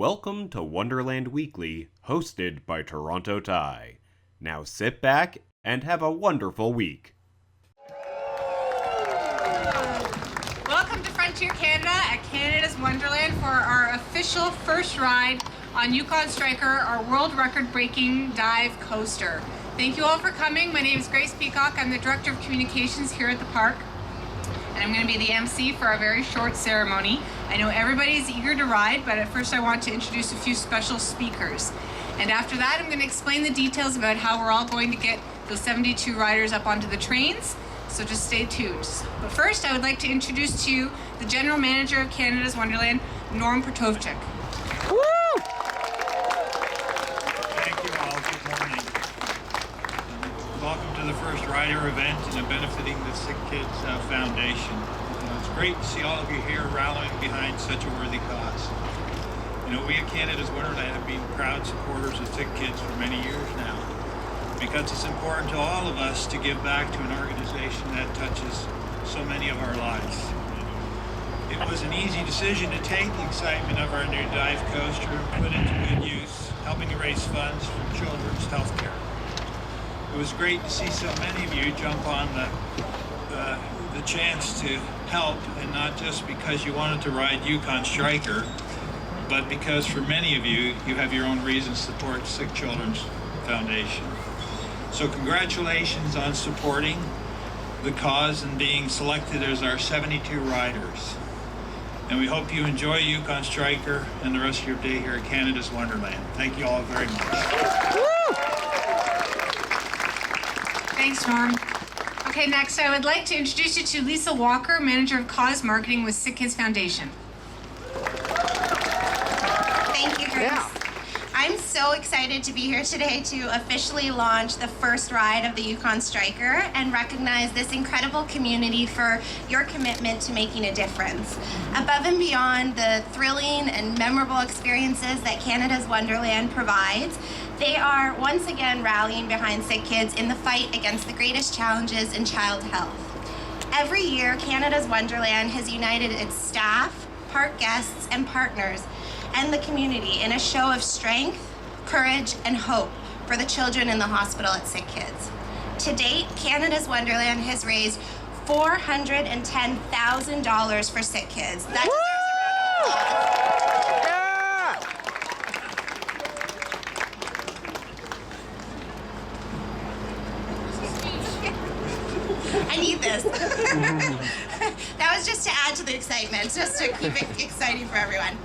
Welcome to Wonderland Weekly, hosted by Toronto Ty. Now sit back and have a wonderful week. Welcome to Frontier Canada at Canada's Wonderland for our official first ride on Yukon Striker, our world record-breaking dive coaster. Thank you all for coming. My name is Grace Peacock. I'm the Director of Communications here at the park. And I'm going to be the MC for our very short ceremony. I know everybody's eager to ride, but at first I want to introduce a few special speakers. And after that, I'm going to explain the details about how we're all going to get those 72 riders up onto the trains. So just stay tuned. But first, I would like to introduce to you the General Manager of Canada's Wonderland, Norm Protovchik. Woo! Thank you all. Good morning. Welcome to the first rider event and benefiting the Sick Kids Foundation. It's great to see all of you here rallying behind such a worthy cause. You know, we at Canada's Wonderland have been proud supporters of Sick Kids for many years now, because it's important to all of us to give back to an organization that touches so many of our lives. It was an easy decision to take the excitement of our new dive coaster and put it to good use, helping to raise funds for children's health care. It was great to see so many of you jump on the chance to help, and not just because you wanted to ride Yukon Striker, but because for many of you, you have your own reasons to support Sick Children's Foundation. So congratulations on supporting the cause and being selected as our 72 riders. And we hope you enjoy Yukon Striker and the rest of your day here at Canada's Wonderland. Thank you all very much. Thanks, Norm. Okay, next I would like to introduce you to Lisa Walker, Manager of Cause Marketing with Sick Kids Foundation. Thank you, Grace. Yeah. I'm so excited to be here today to officially launch the first ride of the Yukon Striker and recognize this incredible community for your commitment to making a difference. Above and beyond the thrilling and memorable experiences that Canada's Wonderland provides, they are once again rallying behind Sick Kids in the fight against the greatest challenges in child health. Every year, Canada's Wonderland has united its staff, park guests, and partners and the community in a show of strength, courage, and hope for the children in the hospital at Sick Kids. To date, Canada's Wonderland has raised $410,000 for Sick Kids. That deserves a round of applause. I need this. That was just to add to the excitement, just to keep it exciting for everyone.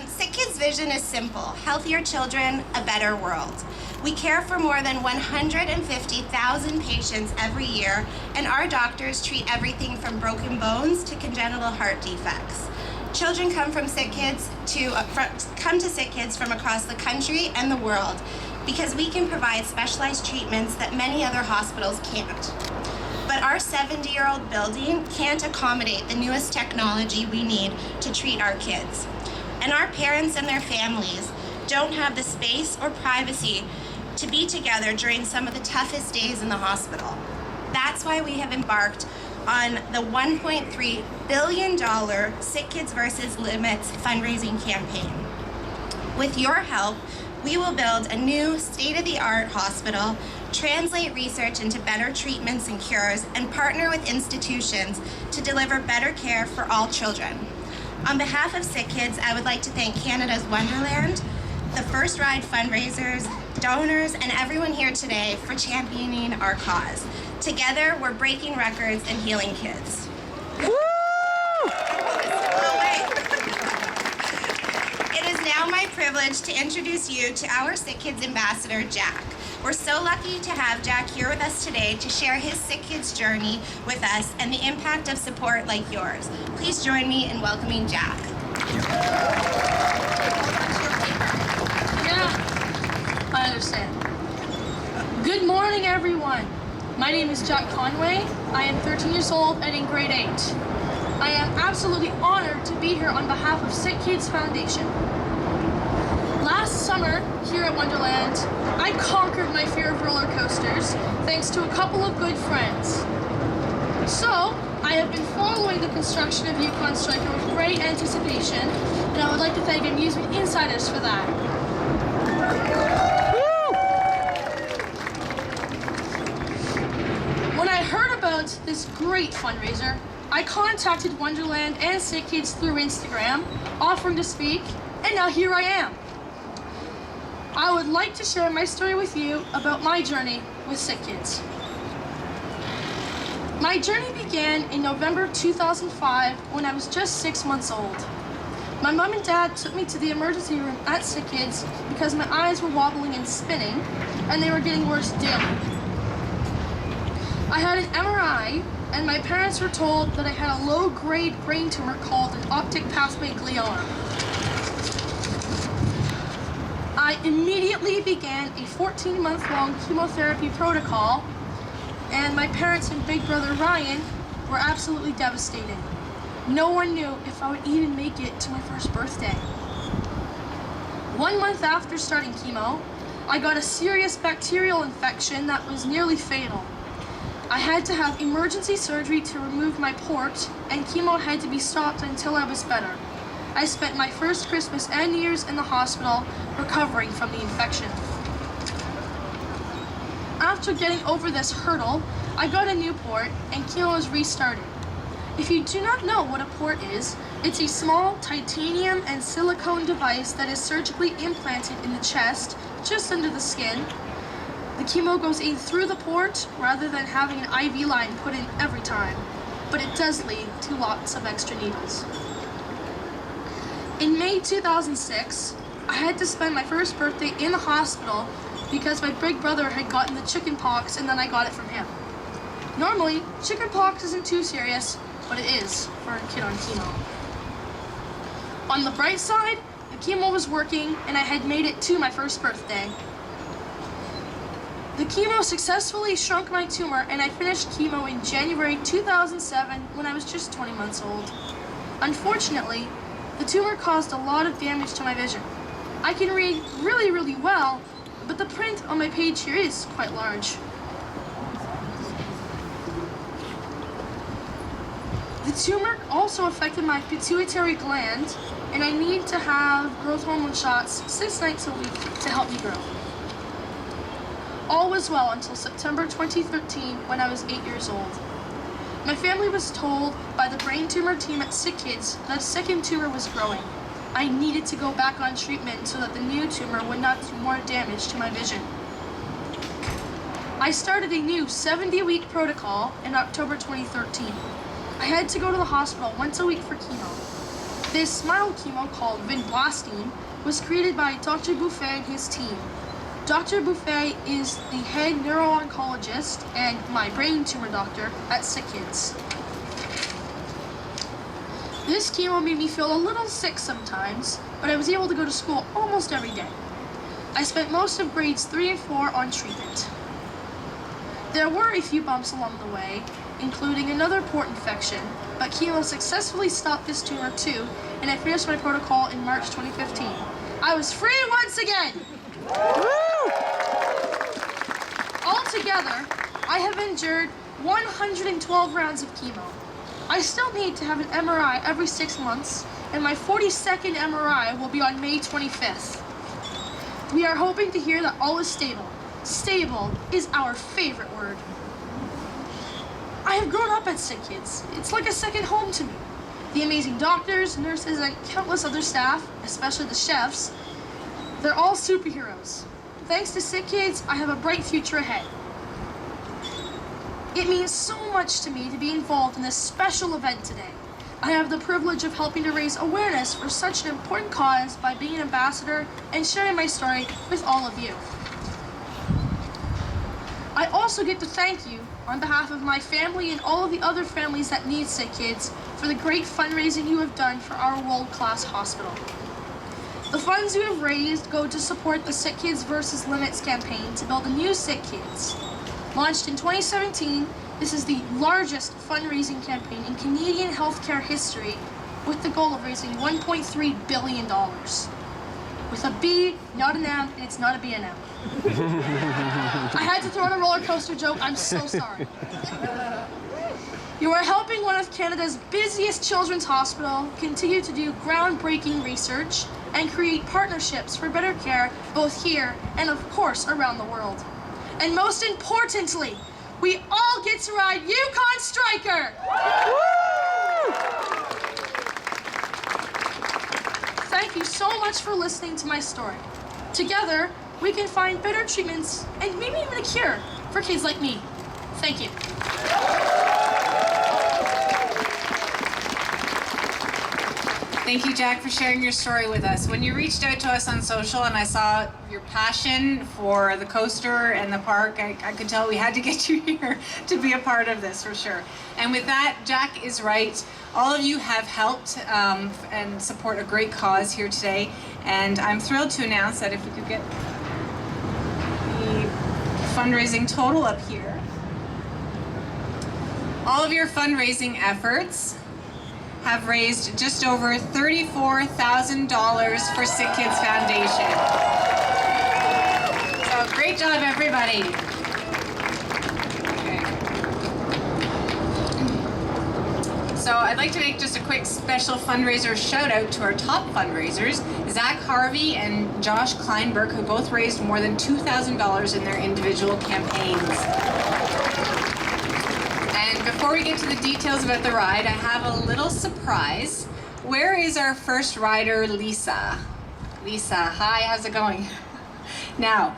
Sick Kids' vision is simple: healthier children, a better world. We care for more than 150,000 patients every year, and our doctors treat everything from broken bones to congenital heart defects. Children come to Sick Kids from across the country and the world because we can provide specialized treatments that many other hospitals can't. But our 70-year-old building can't accommodate the newest technology we need to treat our kids. And our parents and their families don't have the space or privacy to be together during some of the toughest days in the hospital. That's why we have embarked on the $1.3 billion Sick Kids vs. Limits fundraising campaign. With your help, we will build a new state-of-the-art hospital, translate research into better treatments and cures, and partner with institutions to deliver better care for all children. On behalf of Sick Kids, I would like to thank Canada's Wonderland, the First Ride fundraisers, donors, and everyone here today for championing our cause. Together, we're breaking records and healing kids. Woo! It is now my privilege to introduce you to our Sick Kids ambassador, Jack. We're so lucky to have Jack here with us today to share his Sick Kids journey with us and the impact of support like yours. Please join me in welcoming Jack. Yeah, I understand. Good morning, everyone. My name is Jack Conway. I am 13 years old and in grade 8. I am absolutely honored to be here on behalf of Sick Kids Foundation. Last summer, here at Wonderland, I conquered my fear of roller coasters thanks to a couple of good friends. So, I have been following the construction of Yukon Striker with great anticipation, and I would like to thank Amusement Insiders for that. When I heard about this great fundraiser, I contacted Wonderland and Sick Kids through Instagram, offering to speak, and now here I am. I would like to share my story with you about my journey with Sick Kids. My journey began in November 2005 when I was just 6 months old. My mom and dad took me to the emergency room at Sick Kids because my eyes were wobbling and spinning, and they were getting worse daily. I had an MRI, and my parents were told that I had a low-grade brain tumor called an optic pathway glioma. I immediately began a 14-month-long chemotherapy protocol, and my parents and big brother Ryan were absolutely devastated. No one knew if I would even make it to my first birthday. 1 month after starting chemo, I got a serious bacterial infection that was nearly fatal. I had to have emergency surgery to remove my port, and chemo had to be stopped until I was better. I spent my first Christmas and New Year's in the hospital recovering from the infection. After getting over this hurdle, I got a new port and chemo was restarted. If you do not know what a port is, it's a small titanium and silicone device that is surgically implanted in the chest, just under the skin. The chemo goes in through the port rather than having an IV line put in every time, but it does lead to lots of extra needles. In May 2006, I had to spend my first birthday in the hospital because my big brother had gotten the chicken pox and then I got it from him. Normally, chicken pox isn't too serious, but it is for a kid on chemo. On the bright side, the chemo was working and I had made it to my first birthday. The chemo successfully shrunk my tumor and I finished chemo in January 2007 when I was just 20 months old. Unfortunately, the tumor caused a lot of damage to my vision. I can read really well, but the print on my page here is quite large. The tumor also affected my pituitary gland, and I need to have growth hormone shots 6 nights a week to help me grow. All was well until September 2013 when I was 8 years old. My family was told by the brain tumor team at Sick Kids that a second tumor was growing. I needed to go back on treatment so that the new tumor would not do more damage to my vision. I started a new 70-week protocol in October 2013. I had to go to the hospital once a week for chemo. This mild chemo called vinblastine was created by Dr. Buffet and his team. Dr. Buffet is the head neuro-oncologist and my brain tumor doctor at Sick Kids. This chemo made me feel a little sick sometimes, but I was able to go to school almost every day. I spent most of grades 3 and 4 on treatment. There were a few bumps along the way, including another port infection, but chemo successfully stopped this tumor too, and I finished my protocol in March 2015. I was free once again! Altogether, I have endured 112 rounds of chemo. I still need to have an MRI every 6 months, and my 42nd MRI will be on May 25th. We are hoping to hear that all is stable. Stable is our favorite word. I have grown up at Sick Kids. It's like a second home to me. The amazing doctors, nurses, and countless other staff, especially the chefs, they're all superheroes. Thanks to Sick Kids, I have a bright future ahead. It means so much to me to be involved in this special event today. I have the privilege of helping to raise awareness for such an important cause by being an ambassador and sharing my story with all of you. I also get to thank you on behalf of my family and all of the other families that need Sick Kids for the great fundraising you have done for our world-class hospital. The funds you have raised go to support the Sick Kids vs. Limits campaign to build a new Sick Kids. Launched in 2017, this is the largest fundraising campaign in Canadian healthcare history with the goal of raising $1.3 billion. With a B, not an M, and it's not a B&M. I had to throw in a roller coaster joke, I'm so sorry. You are helping one of Canada's busiest children's hospital continue to do groundbreaking research and create partnerships for better care both here and of course around the world. And most importantly, we all get to ride Yukon Striker! Thank you so much for listening to my story. Together, we can find better treatments and maybe even a cure for kids like me. Thank you. Thank you, Jack, for sharing your story with us. When you reached out to us on social and I saw your passion for the coaster and the park, I could tell we had to get you here to be a part of this for sure. And with that, Jack is right. All of you have helped and support a great cause here today. And I'm thrilled to announce that if we could get the fundraising total up here. All of your fundraising efforts have raised just over $34,000 for Sick Kids Foundation. So great job, everybody. Okay. So I'd like to make just a quick special fundraiser shout out to our top fundraisers, Zach Harvey and Josh Kleinberg, who both raised more than $2,000 in their individual campaigns. Before we get to the details about the ride, I have a little surprise. Where is our first rider, Lisa? Lisa, hi, how's it going? Now,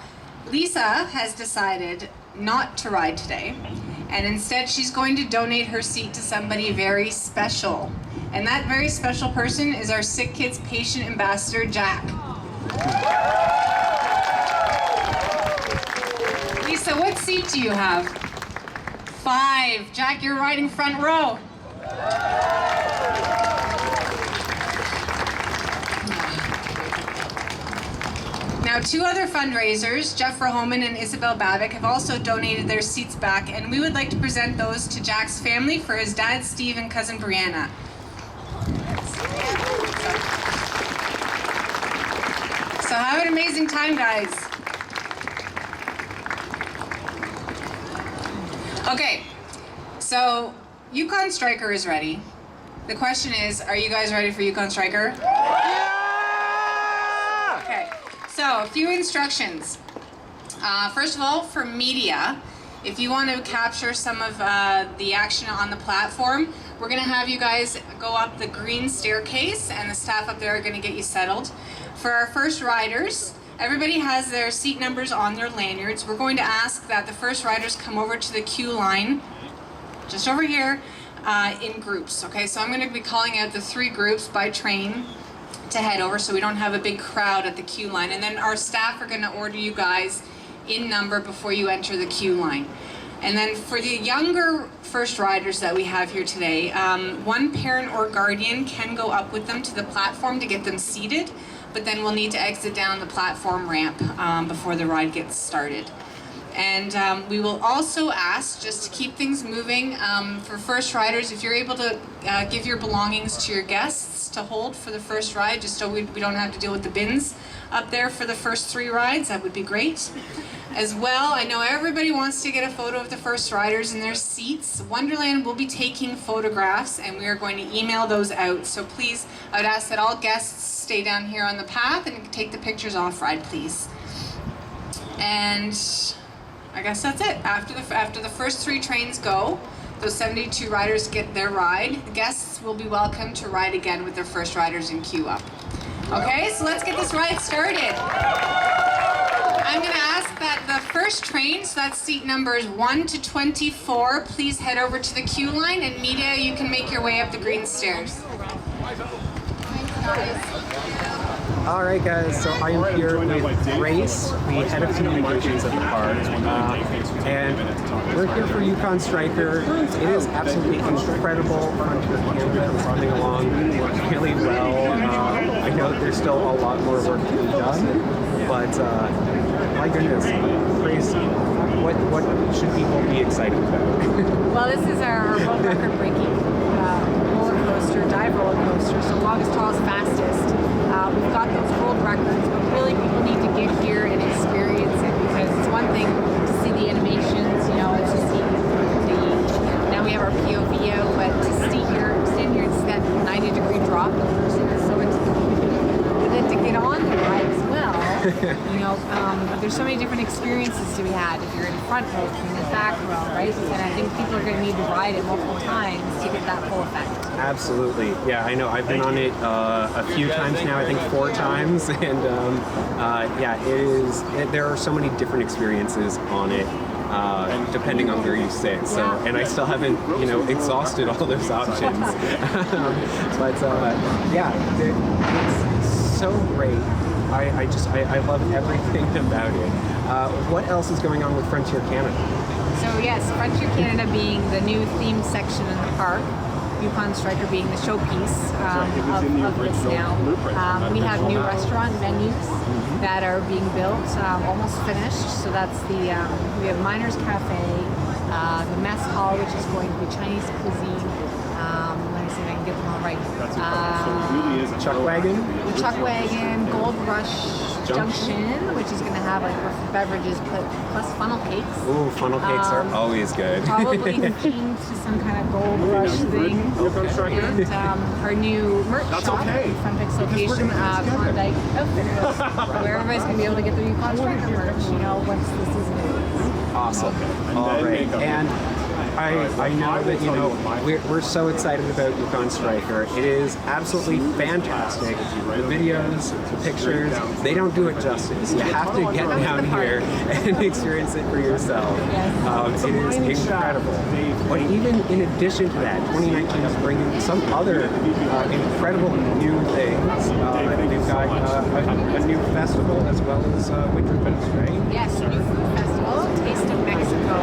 Lisa has decided not to ride today, and instead she's going to donate her seat to somebody very special. And that very special person is our Sick Kids Patient Ambassador, Jack. Lisa, what seat do you have? 5. Jack, you're riding front row. Now, 2 other fundraisers, Jeff Rahoman and Isabel Babick, have also donated their seats back, and we would like to present those to Jack's family for his dad, Steve, and cousin, Brianna. So have an amazing time, guys. Okay, so Yukon Striker is ready. The question is, are you guys ready for Yukon Striker? Yeah! Okay, so a few instructions. First of all, for media, if you want to capture some of the action on the platform, we're going to have you guys go up the green staircase, and the staff up there are going to get you settled. For our first riders, everybody has their seat numbers on their lanyards. We're going to ask that the first riders come over to the queue line, just over here, in groups. Okay, so I'm going to be calling out the 3 groups by train to head over so we don't have a big crowd at the queue line. And then our staff are going to order you guys in number before you enter the queue line. And then for the younger first riders that we have here today, one parent or guardian can go up with them to the platform to get them seated, but then we'll need to exit down the platform ramp before the ride gets started. And we will also ask, just to keep things moving, for first riders, if you're able to give your belongings to your guests to hold for the first ride, just so we don't have to deal with the bins up there for the first 3 rides, that would be great. As well, I know everybody wants to get a photo of the first riders in their seats. Wonderland will be taking photographs, and we are going to email those out. So please, I would ask that all guests stay down here on the path and take the pictures off ride, please. And I guess that's it. After the first 3 trains go, those 72 riders get their ride. The guests will be welcome to ride again with their first riders and queue up. Okay, so let's get this ride started. I'm going to ask that the first train, so that's seat numbers 1 to 24, please head over to the queue line, and media, you can make your way up the green stairs. Alright guys, so I am here with Grace. We had a few munchies at the park, and we're here for Yukon Striker. It is absolutely incredible. Frontier Canada is running along really well. I know that there's still a lot more work to be done, but my goodness, Grace, what should people be excited about? Well, this is our world record-breaking roller coaster, dive roller coaster, so longest, tallest, fastest. We've got those world records, but really people need to get here and experience it, because it's one thing to see the animations, to see now we have our POV out, You know, there's so many different experiences to be had if you're in front row, if you're in the back row, right? And I think people are going to need to ride it multiple times to get that full effect. Absolutely. Yeah, I know. I've been on it a few times now, I think 4 times. And yeah, there are so many different experiences on it. Depending on where you sit. So, and I still haven't, you know, exhausted all those options. But yeah, it's so great. I love everything about it. What else is going on with Frontier Canada? So yes, Frontier Canada being the new theme section in the park, Yukon Striker being the showpiece of this now. We have new restaurant venues that are being built, almost finished. So that's the we have Miners Cafe, the mess hall, which is going to be Chinese cuisine. Let me see if I can get them all right. Chuck Wagon? The Chuck Wagon, Gold Rush Junction, which is going to have like beverages plus funnel cakes. Ooh, funnel cakes are always good. Probably themed to some kind of Gold Rush thing. And our new merch shop, Frontex location, Klondike Outfitters, where everybody's going to be able to get their Yukon Striker merch, you know, once the season is. Awesome. All right. And I know that, you know, we're so excited about Yukon Striker. It is absolutely fantastic. The videos, the pictures, they don't do it justice. You have to get down here and experience it for yourself. It is incredible. But even in addition to that, 2019 is bringing some other incredible new things. We've got a new festival as well as Winterfest, right? Yes, a new food festival, Taste of Mexico.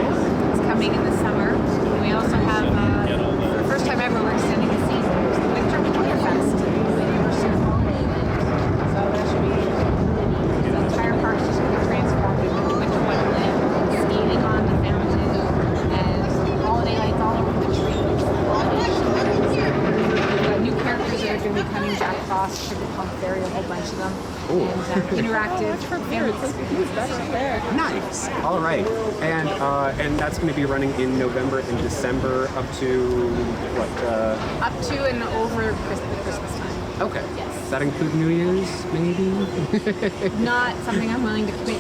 It's coming in the summer. And we also have, for the first time ever, we're extending the season. There's the Winterfest. So that should be, the entire park's just going to be transformed into Winter Wonderland. Skating on the fountain and holiday lights all over the tree. New characters that are going to be coming, Jack Frost, Sugar Plum Fairy, a whole bunch of them. And interactive Nice. All right. And that's going to be running in November and December up to what? Up to and over Christmas time. Okay. Yes. Does that include New Year's, maybe? Not something I'm willing to commit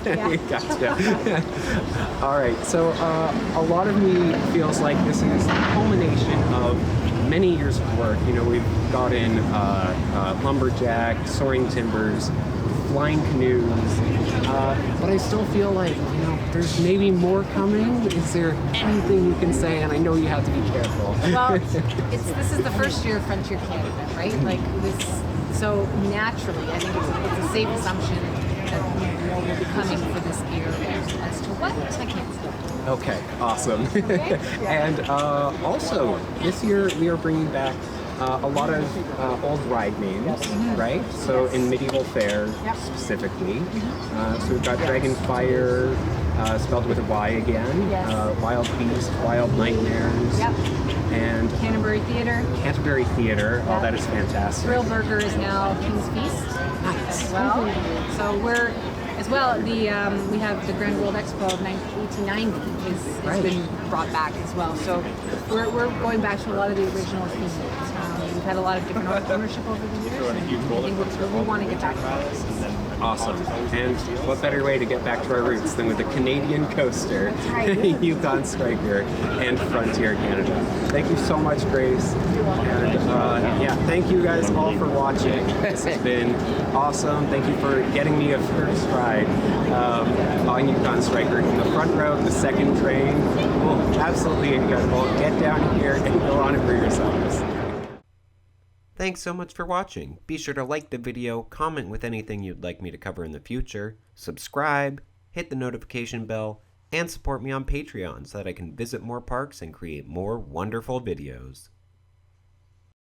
to. Gotcha. All right. So a lot of me feels like this is the culmination of many years of work. You know, we've got in lumberjack, soaring timbers, flying canoes, but I still feel like, you know, there's maybe more coming. Is there anything you can say? And I know you have to be careful. Well, this is the first year of Frontier Canada, right? Like this, so naturally, I think it's a safe assumption that more will be coming for this year. As to what, I can't say. Okay, awesome. And also, this year we are bringing back a lot of old ride names, right? So in medieval fair specifically. So we've got Dragonfire, spelled with a Y again, Wild Beast, Wild Nightmares, and Canterbury Theatre. Canterbury Theatre. Oh, that is fantastic. Thrill Burger is now King's Feast as well. So we're as well. We have the Grand World Expo of 1890 has been brought back as well. So we're going back to a lot of the original themes. We've had a lot of different ownership over the years, and I think we want to get back to those. Awesome. And what better way to get back to our roots than with a Canadian coaster, Yukon Striker, and Frontier Canada. Thank you so much, Grace. And yeah, thank you guys all for watching. This has been awesome. Thank you for getting me a first ride on Yukon Striker in the front row, the second train. Oh, absolutely incredible. Get down here and go on it for yourselves. Thanks so much for watching. Be sure to like the video, comment with anything you'd like me to cover in the future, subscribe, hit the notification bell, and support me on Patreon so that I can visit more parks and create more wonderful videos.